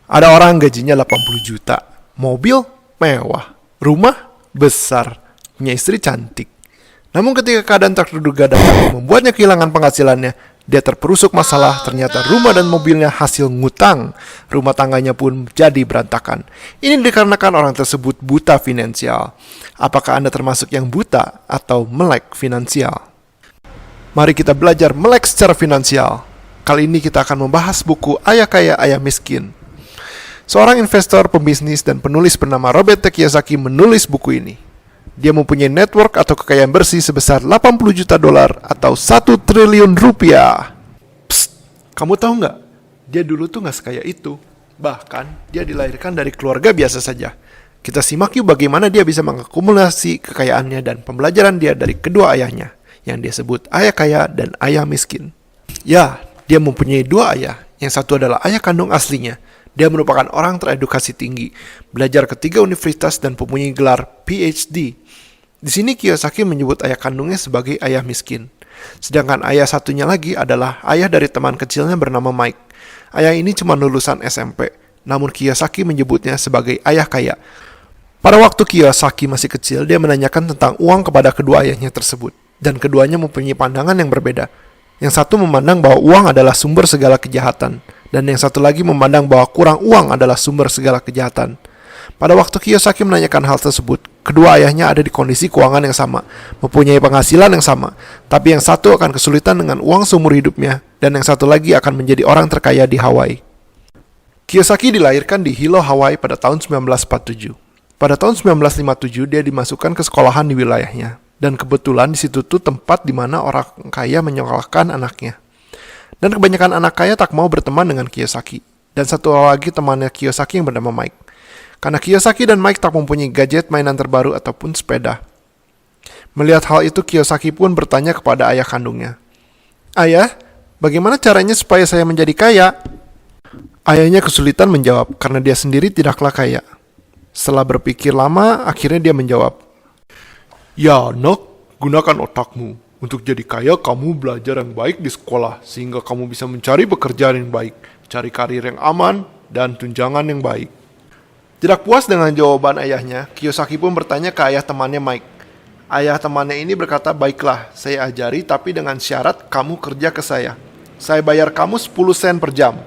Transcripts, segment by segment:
Ada orang gajinya 80 juta, mobil mewah, rumah besar, punya istri cantik. Namun ketika keadaan tak terduga datang membuatnya kehilangan penghasilannya, dia terperusuk masalah. Ternyata rumah dan mobilnya hasil ngutang. Rumah tangganya pun jadi berantakan. Ini dikarenakan orang tersebut buta finansial. Apakah Anda termasuk yang buta atau melek finansial? Mari kita belajar melek secara finansial. Kali ini kita akan membahas buku Ayah Kaya, Ayah Miskin. Seorang investor, pembisnis, dan penulis bernama Robert T. Kiyosaki menulis buku ini. Dia mempunyai network atau kekayaan bersih sebesar 80 juta dolar atau 1 triliun rupiah. Psst, kamu tahu nggak? Dia dulu tuh nggak sekaya itu. Bahkan, dia dilahirkan dari keluarga biasa saja. Kita simak yuk bagaimana dia bisa mengakumulasi kekayaannya dan pembelajaran dia dari kedua ayahnya, yang dia sebut ayah kaya dan ayah miskin. Ya, dia mempunyai dua ayah. Yang satu adalah ayah kandung aslinya. Dia merupakan orang teredukasi tinggi, belajar ke 3 universitas dan mempunyai gelar PhD. Di sini Kiyosaki menyebut ayah kandungnya sebagai ayah miskin. Sedangkan ayah satunya lagi adalah ayah dari teman kecilnya bernama Mike. Ayah ini cuma lulusan SMP, namun Kiyosaki menyebutnya sebagai ayah kaya. Pada waktu Kiyosaki masih kecil, dia menanyakan tentang uang kepada kedua ayahnya tersebut. Dan keduanya mempunyai pandangan yang berbeda. Yang satu memandang bahwa uang adalah sumber segala kejahatan, dan yang satu lagi memandang bahwa kurang uang adalah sumber segala kejahatan. Pada waktu Kiyosaki menanyakan hal tersebut, kedua ayahnya ada di kondisi keuangan yang sama, mempunyai penghasilan yang sama, tapi yang satu akan kesulitan dengan uang seumur hidupnya, dan yang satu lagi akan menjadi orang terkaya di Hawaii. Kiyosaki dilahirkan di Hilo, Hawaii pada tahun 1947. Pada tahun 1957 dia dimasukkan ke sekolahan di wilayahnya, dan kebetulan di situ tuh tempat di mana orang kaya menyekolahkan anaknya. Dan kebanyakan anak kaya tak mau berteman dengan Kiyosaki. Dan satu lagi temannya Kiyosaki yang bernama Mike. Karena Kiyosaki dan Mike tak mempunyai gadget mainan terbaru ataupun sepeda. Melihat hal itu, Kiyosaki pun bertanya kepada ayah kandungnya. Ayah, bagaimana caranya supaya saya menjadi kaya? Ayahnya kesulitan menjawab karena dia sendiri tidaklah kaya. Setelah berpikir lama, akhirnya dia menjawab. Ya nak, gunakan otakmu. Untuk jadi kaya, kamu belajar yang baik di sekolah, sehingga kamu bisa mencari pekerjaan yang baik, cari karir yang aman, dan tunjangan yang baik. Tidak puas dengan jawaban ayahnya, Kiyosaki pun bertanya ke ayah temannya Mike. Ayah temannya ini berkata, baiklah, saya ajari, tapi dengan syarat kamu kerja ke saya. Saya bayar kamu 10 sen per jam.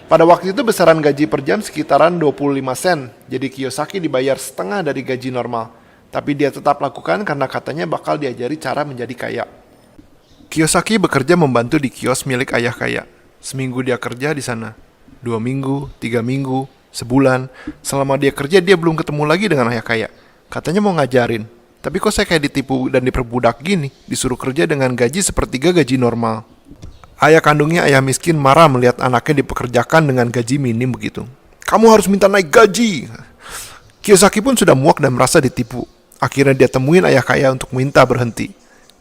Pada waktu itu besaran gaji per jam sekitaran 25 sen, jadi Kiyosaki dibayar setengah dari gaji normal. Tapi dia tetap lakukan karena katanya bakal diajari cara menjadi kaya. Kiyosaki bekerja membantu di kios milik ayah kaya. Seminggu dia kerja di sana, 2 minggu, 3 minggu, sebulan. Selama dia kerja, dia belum ketemu lagi dengan ayah kaya. Katanya mau ngajarin, tapi kok saya kayak ditipu dan diperbudak gini, disuruh kerja dengan gaji sepertiga gaji normal. Ayah kandungnya ayah miskin marah melihat anaknya dipekerjakan dengan gaji minim begitu. Kamu harus minta naik gaji. Kiyosaki pun sudah muak dan merasa ditipu. Akhirnya dia temuin ayah kaya untuk minta berhenti.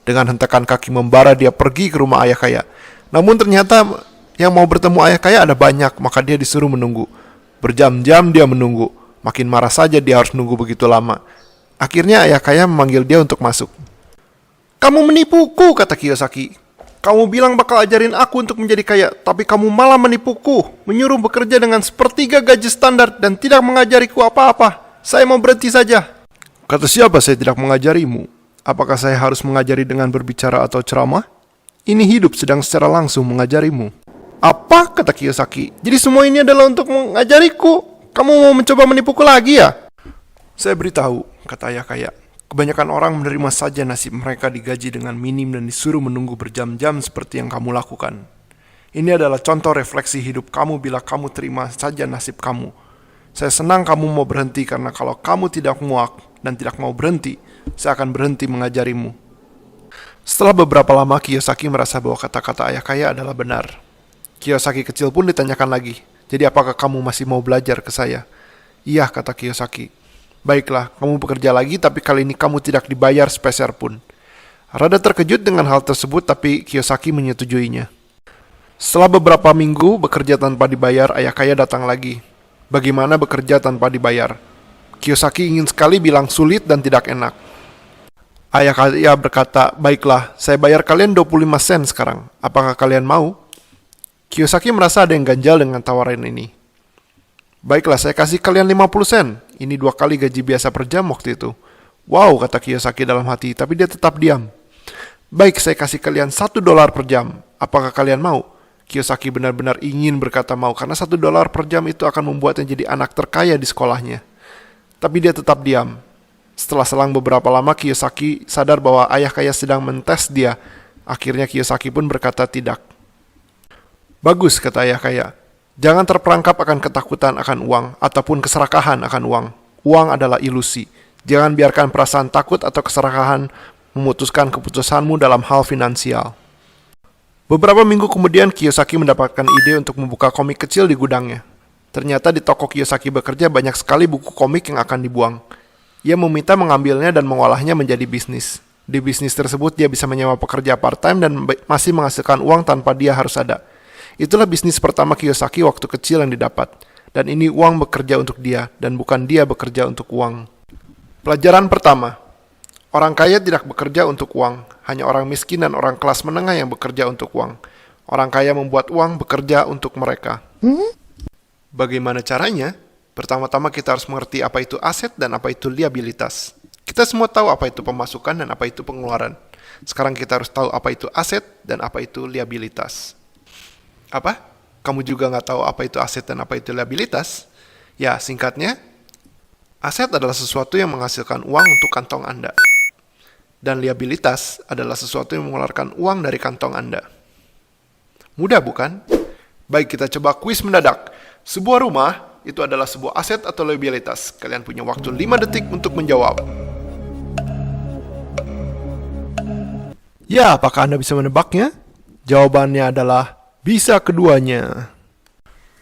Dengan hentakan kaki membara dia pergi ke rumah ayah kaya. Namun ternyata yang mau bertemu ayah kaya ada banyak, maka dia disuruh menunggu. Berjam-jam dia menunggu. Makin marah saja dia harus nunggu begitu lama. Akhirnya ayah kaya memanggil dia untuk masuk. Kamu menipuku, kata Kiyosaki. Kamu bilang bakal ajarin aku untuk menjadi kaya, tapi kamu malah menipuku, menyuruh bekerja dengan sepertiga gaji standar dan tidak mengajariku apa-apa. Saya mau berhenti saja. Kata siapa saya tidak mengajarimu? Apakah saya harus mengajari dengan berbicara atau ceramah? Ini hidup sedang secara langsung mengajarimu. Apa? Kata Kiyosaki. Jadi semua ini adalah untuk mengajariku. Kamu mau mencoba menipuku lagi ya? Saya beritahu, kata ayah kaya. Kebanyakan orang menerima saja nasib mereka digaji dengan minim dan disuruh menunggu berjam-jam seperti yang kamu lakukan. Ini adalah contoh refleksi hidup kamu bila kamu terima saja nasib kamu. Saya senang kamu mau berhenti karena kalau kamu tidak muak dan tidak mau berhenti, saya akan berhenti mengajarimu. Setelah beberapa lama, Kiyosaki merasa bahwa kata-kata ayah kaya adalah benar. Kiyosaki kecil pun ditanyakan lagi, jadi apakah kamu masih mau belajar ke saya? Iya, kata Kiyosaki. Baiklah, kamu bekerja lagi tapi kali ini kamu tidak dibayar sepeser pun. Rada terkejut dengan hal tersebut tapi Kiyosaki menyetujuinya. Setelah beberapa minggu bekerja tanpa dibayar, ayah kaya datang lagi. Bagaimana bekerja tanpa dibayar? Kiyosaki ingin sekali bilang sulit dan tidak enak. Ayah kaya berkata, baiklah, saya bayar kalian 25 sen sekarang. Apakah kalian mau? Kiyosaki merasa ada yang ganjal dengan tawaran ini. Baiklah, saya kasih kalian 50 sen. Ini 2 kali gaji biasa per jam waktu itu. Wow, kata Kiyosaki dalam hati, tapi dia tetap diam. Baik, saya kasih kalian $1 per jam. Apakah kalian mau? Kiyosaki benar-benar ingin berkata mau, karena $1 per jam itu akan membuatnya jadi anak terkaya di sekolahnya. Tapi dia tetap diam. Setelah selang beberapa lama, Kiyosaki sadar bahwa ayah kaya sedang mentes dia. Akhirnya Kiyosaki pun berkata tidak. Bagus, kata ayah kaya. Jangan terperangkap akan ketakutan akan uang ataupun keserakahan akan uang. Uang adalah ilusi. Jangan biarkan perasaan takut atau keserakahan memutuskan keputusanmu dalam hal finansial. Beberapa minggu kemudian, Kiyosaki mendapatkan ide untuk membuka komik kecil di gudangnya. Ternyata di toko Kiyosaki bekerja banyak sekali buku komik yang akan dibuang. Ia meminta mengambilnya dan mengolahnya menjadi bisnis. Di bisnis tersebut, dia bisa menyewa pekerja part-time dan masih menghasilkan uang tanpa dia harus ada. Itulah bisnis pertama Kiyosaki waktu kecil yang didapat. Dan ini uang bekerja untuk dia, dan bukan dia bekerja untuk uang. Pelajaran pertama. Orang kaya tidak bekerja untuk uang. Hanya orang miskin dan orang kelas menengah yang bekerja untuk uang. Orang kaya membuat uang bekerja untuk mereka. Bagaimana caranya? Pertama-tama kita harus mengerti apa itu aset dan apa itu liabilitas. Kita semua tahu apa itu pemasukan dan apa itu pengeluaran. Sekarang kita harus tahu apa itu aset dan apa itu liabilitas. Apa? Kamu juga nggak tahu apa itu aset dan apa itu liabilitas? Ya, singkatnya, aset adalah sesuatu yang menghasilkan uang untuk kantong Anda. Dan liabilitas adalah sesuatu yang mengeluarkan uang dari kantong Anda. Mudah bukan? Baik, kita coba kuis mendadak. Sebuah rumah itu adalah sebuah aset atau liabilitas. Kalian punya waktu 5 detik untuk menjawab. Ya, apakah Anda bisa menebaknya? Jawabannya adalah bisa keduanya.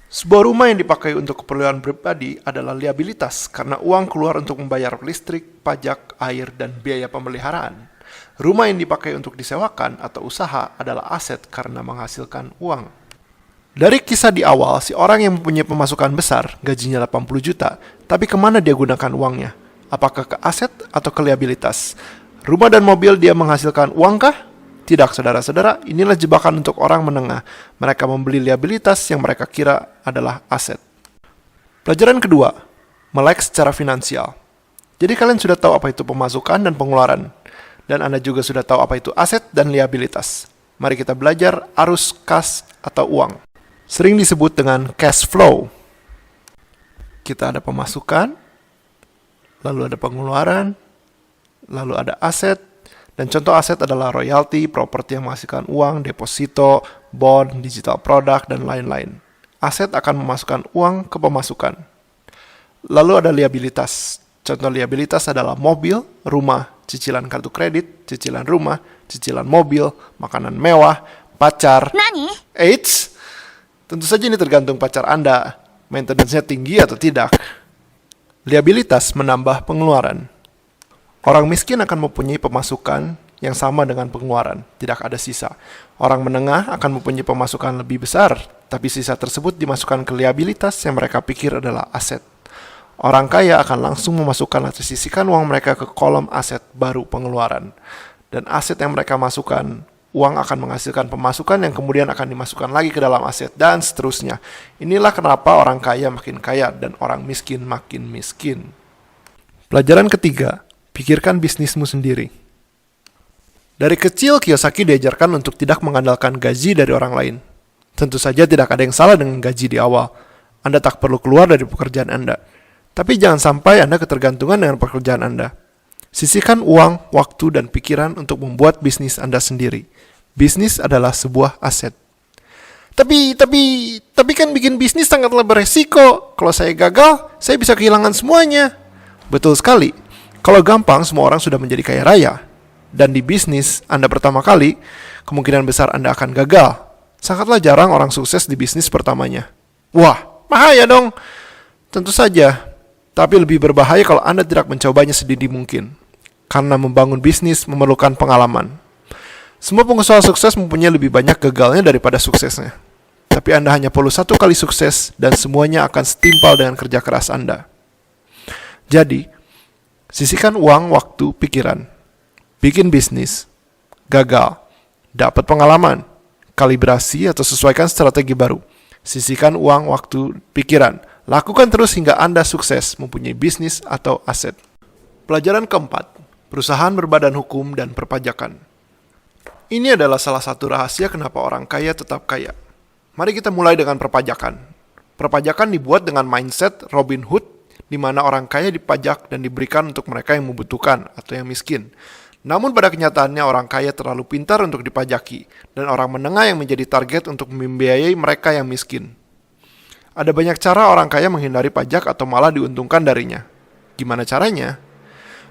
Sebuah rumah yang dipakai untuk keperluan pribadi adalah liabilitas karena uang keluar untuk membayar listrik, pajak, air, dan biaya pemeliharaan. Rumah yang dipakai untuk disewakan atau usaha adalah aset karena menghasilkan uang. Dari kisah di awal, si orang yang mempunyai pemasukan besar, gajinya 80 juta, tapi kemana dia gunakan uangnya? Apakah ke aset atau ke liabilitas? Rumah dan mobil dia menghasilkan uangkah? Tidak, saudara-saudara, inilah jebakan untuk orang menengah. Mereka membeli liabilitas yang mereka kira adalah aset. Pelajaran kedua, melek secara finansial. Jadi kalian sudah tahu apa itu pemasukan dan pengeluaran. Dan Anda juga sudah tahu apa itu aset dan liabilitas. Mari kita belajar arus kas atau uang. Sering disebut dengan cash flow. Kita ada pemasukan, lalu ada pengeluaran, lalu ada aset. Dan contoh aset adalah royalti, properti yang menghasilkan uang, deposito, bond, digital product, dan lain-lain. Aset akan memasukkan uang ke pemasukan. Lalu ada liabilitas. Contoh liabilitas adalah mobil, rumah, cicilan kartu kredit, cicilan rumah, cicilan mobil, makanan mewah, pacar. Nani? Eits, tentu saja ini tergantung pacar Anda. Maintenance-nya tinggi atau tidak. Liabilitas menambah pengeluaran. Orang miskin akan mempunyai pemasukan yang sama dengan pengeluaran, tidak ada sisa. Orang menengah akan mempunyai pemasukan lebih besar, tapi sisa tersebut dimasukkan ke liabilitas yang mereka pikir adalah aset. Orang kaya akan langsung memasukkan atau sisihkan uang mereka ke kolom aset baru pengeluaran. Dan aset yang mereka masukkan, uang akan menghasilkan pemasukan yang kemudian akan dimasukkan lagi ke dalam aset, dan seterusnya. Inilah kenapa orang kaya makin kaya dan orang miskin makin miskin. Pelajaran ketiga, pikirkan bisnismu sendiri. Dari kecil, Kiyosaki diajarkan untuk tidak mengandalkan gaji dari orang lain. Tentu saja tidak ada yang salah dengan gaji di awal. Anda tak perlu keluar dari pekerjaan Anda. Tapi jangan sampai Anda ketergantungan dengan pekerjaan Anda. Sisihkan uang, waktu, dan pikiran untuk membuat bisnis Anda sendiri. Bisnis adalah sebuah aset. Tapi kan bikin bisnis sangatlah beresiko. Kalau saya gagal, saya bisa kehilangan semuanya. Betul sekali. Kalau gampang, semua orang sudah menjadi kaya raya. Dan di bisnis Anda pertama kali, kemungkinan besar Anda akan gagal. Sangatlah jarang orang sukses di bisnis pertamanya. Wah, bahaya dong. Tentu saja. Tapi lebih berbahaya kalau Anda tidak mencobanya sedini mungkin. Karena membangun bisnis memerlukan pengalaman. Semua pengusaha sukses mempunyai lebih banyak gagalnya daripada suksesnya. Tapi Anda hanya perlu 1 kali sukses dan semuanya akan setimpal dengan kerja keras Anda. Jadi, sisihkan uang, waktu, pikiran. Bikin bisnis. Gagal. Dapat pengalaman. Kalibrasi atau sesuaikan strategi baru. Sisihkan uang, waktu, pikiran. Lakukan terus hingga Anda sukses mempunyai bisnis atau aset. Pelajaran keempat, perusahaan berbadan hukum dan perpajakan. Ini adalah salah satu rahasia kenapa orang kaya tetap kaya. Mari kita mulai dengan perpajakan. Perpajakan dibuat dengan mindset Robin Hood, di mana orang kaya dipajak dan diberikan untuk mereka yang membutuhkan atau yang miskin. Namun pada kenyataannya orang kaya terlalu pintar untuk dipajaki, dan orang menengah yang menjadi target untuk membiayai mereka yang miskin. Ada banyak cara orang kaya menghindari pajak atau malah diuntungkan darinya. Gimana caranya?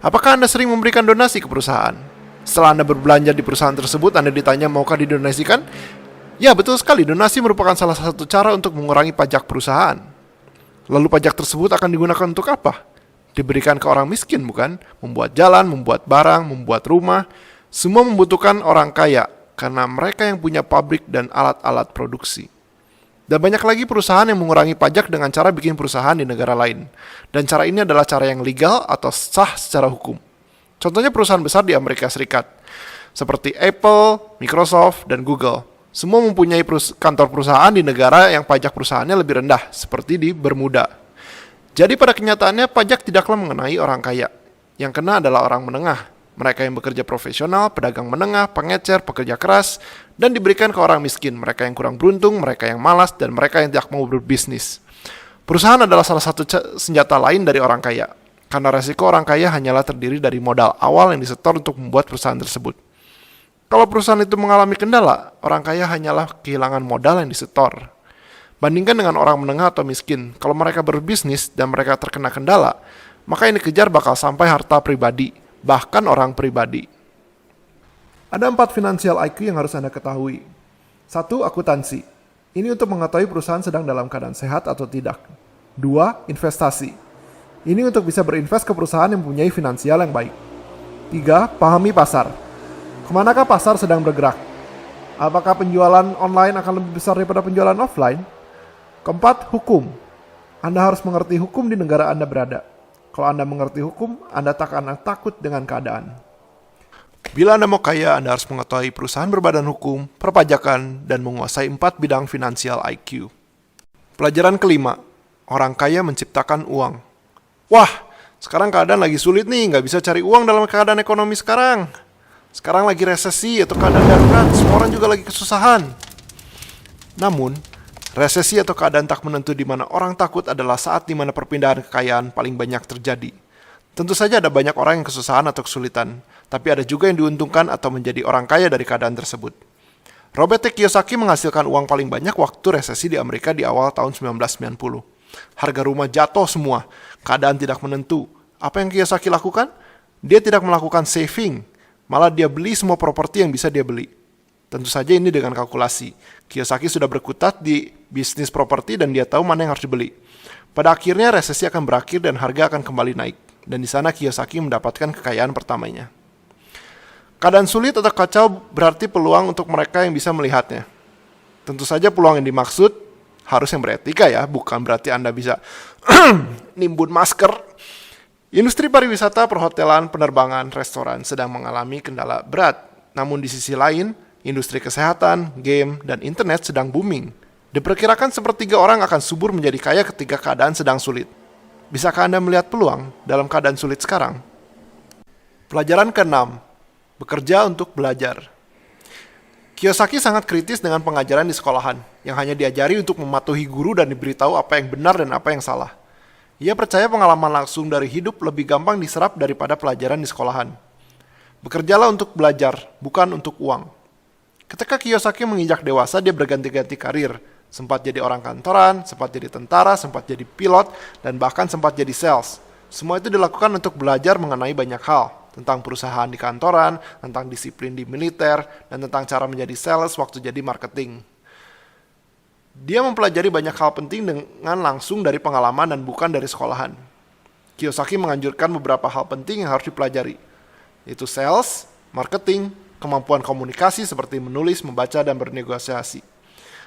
Apakah Anda sering memberikan donasi ke perusahaan? Setelah Anda berbelanja di perusahaan tersebut, Anda ditanya maukah didonasikan? Ya, betul sekali, donasi merupakan salah satu cara untuk mengurangi pajak perusahaan. Lalu pajak tersebut akan digunakan untuk apa? Diberikan ke orang miskin, bukan? Membuat jalan, membuat barang, membuat rumah. Semua membutuhkan orang kaya, karena mereka yang punya pabrik dan alat-alat produksi. Dan banyak lagi perusahaan yang mengurangi pajak dengan cara bikin perusahaan di negara lain. Dan cara ini adalah cara yang legal atau sah secara hukum. Contohnya perusahaan besar di Amerika Serikat, seperti Apple, Microsoft, dan Google. Semua mempunyai kantor perusahaan di negara yang pajak perusahaannya lebih rendah, seperti di Bermuda. Jadi pada kenyataannya pajak tidaklah mengenai orang kaya. Yang kena adalah orang menengah. Mereka yang bekerja profesional, pedagang menengah, pengecer, pekerja keras, dan diberikan ke orang miskin, mereka yang kurang beruntung, mereka yang malas, dan mereka yang tidak mau berbisnis. Perusahaan adalah salah satu senjata lain dari orang kaya, karena resiko orang kaya hanyalah terdiri dari modal awal yang disetor untuk membuat perusahaan tersebut. Kalau perusahaan itu mengalami kendala, orang kaya hanyalah kehilangan modal yang disetor. Bandingkan dengan orang menengah atau miskin, kalau mereka berbisnis dan mereka terkena kendala, maka yang dikejar bakal sampai harta pribadi, bahkan orang pribadi. Ada 4 financial IQ yang harus Anda ketahui. 1. Akuntansi. Ini untuk mengetahui perusahaan sedang dalam keadaan sehat atau tidak. 2. Investasi. Ini untuk bisa berinvest ke perusahaan yang mempunyai finansial yang baik. 3. Pahami pasar. Kemanakah pasar sedang bergerak? Apakah penjualan online akan lebih besar daripada penjualan offline? 4. Hukum. Anda harus mengerti hukum di negara Anda berada. Kalau Anda mengerti hukum, Anda tak akan takut dengan keadaan. Bila Anda mau kaya, Anda harus mengetahui perusahaan berbadan hukum, perpajakan, dan menguasai 4 bidang finansial IQ. Pelajaran kelima, orang kaya menciptakan uang. Wah, sekarang keadaan lagi sulit nih, nggak bisa cari uang dalam keadaan ekonomi sekarang. Sekarang lagi resesi atau keadaan darurat, semua orang juga lagi kesusahan. Namun, resesi atau keadaan tak menentu di mana orang takut adalah saat di mana perpindahan kekayaan paling banyak terjadi. Tentu saja ada banyak orang yang kesusahan atau kesulitan, tapi ada juga yang diuntungkan atau menjadi orang kaya dari keadaan tersebut. Robert T. Kiyosaki menghasilkan uang paling banyak waktu resesi di Amerika di awal tahun 1990. Harga rumah jatuh semua, keadaan tidak menentu. Apa yang Kiyosaki lakukan? Dia tidak melakukan saving, malah dia beli semua properti yang bisa dia beli. Tentu saja ini dengan kalkulasi. Kiyosaki sudah berkutat di bisnis properti dan dia tahu mana yang harus dibeli. Pada akhirnya resesi akan berakhir dan harga akan kembali naik. Dan di sana Kiyosaki mendapatkan kekayaan pertamanya. Keadaan sulit atau kacau berarti peluang untuk mereka yang bisa melihatnya. Tentu saja peluang yang dimaksud harus yang beretika ya, bukan berarti Anda bisa nimbun masker. Industri pariwisata, perhotelan, penerbangan, restoran sedang mengalami kendala berat. Namun di sisi lain, industri kesehatan, game, dan internet sedang booming. Diperkirakan sepertiga orang akan subur menjadi kaya ketika keadaan sedang sulit. Bisakah Anda melihat peluang dalam keadaan sulit sekarang? Pelajaran ke-6. Bekerja untuk belajar. Kiyosaki sangat kritis dengan pengajaran di sekolahan, yang hanya diajari untuk mematuhi guru dan diberitahu apa yang benar dan apa yang salah. Ia percaya pengalaman langsung dari hidup lebih gampang diserap daripada pelajaran di sekolahan. Bekerjalah untuk belajar, bukan untuk uang. Ketika Kiyosaki menginjak dewasa, dia berganti-ganti karir. Sempat jadi orang kantoran, sempat jadi tentara, sempat jadi pilot, dan bahkan sempat jadi sales. Semua itu dilakukan untuk belajar mengenai banyak hal. Tentang perusahaan di kantoran, tentang disiplin di militer, dan tentang cara menjadi sales waktu jadi marketing. Dia mempelajari banyak hal penting dengan langsung dari pengalaman dan bukan dari sekolahan. Kiyosaki menganjurkan beberapa hal penting yang harus dipelajari, yaitu sales, marketing, kemampuan komunikasi seperti menulis, membaca, dan bernegosiasi.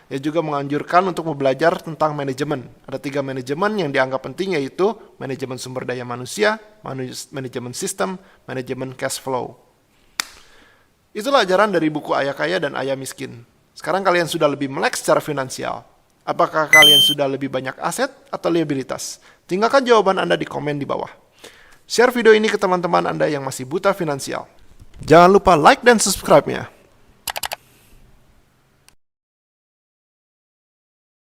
Ia juga menganjurkan untuk belajar tentang manajemen. Ada 3 manajemen yang dianggap penting, yaitu manajemen sumber daya manusia, manajemen sistem, manajemen cash flow. Itulah ajaran dari buku Ayah Kaya dan Ayah Miskin. Sekarang kalian sudah lebih melek secara finansial. Apakah kalian sudah lebih banyak aset atau liabilitas? Tinggalkan jawaban Anda di komen di bawah. Share video ini ke teman-teman Anda yang masih buta finansial. Jangan lupa like dan subscribe-nya.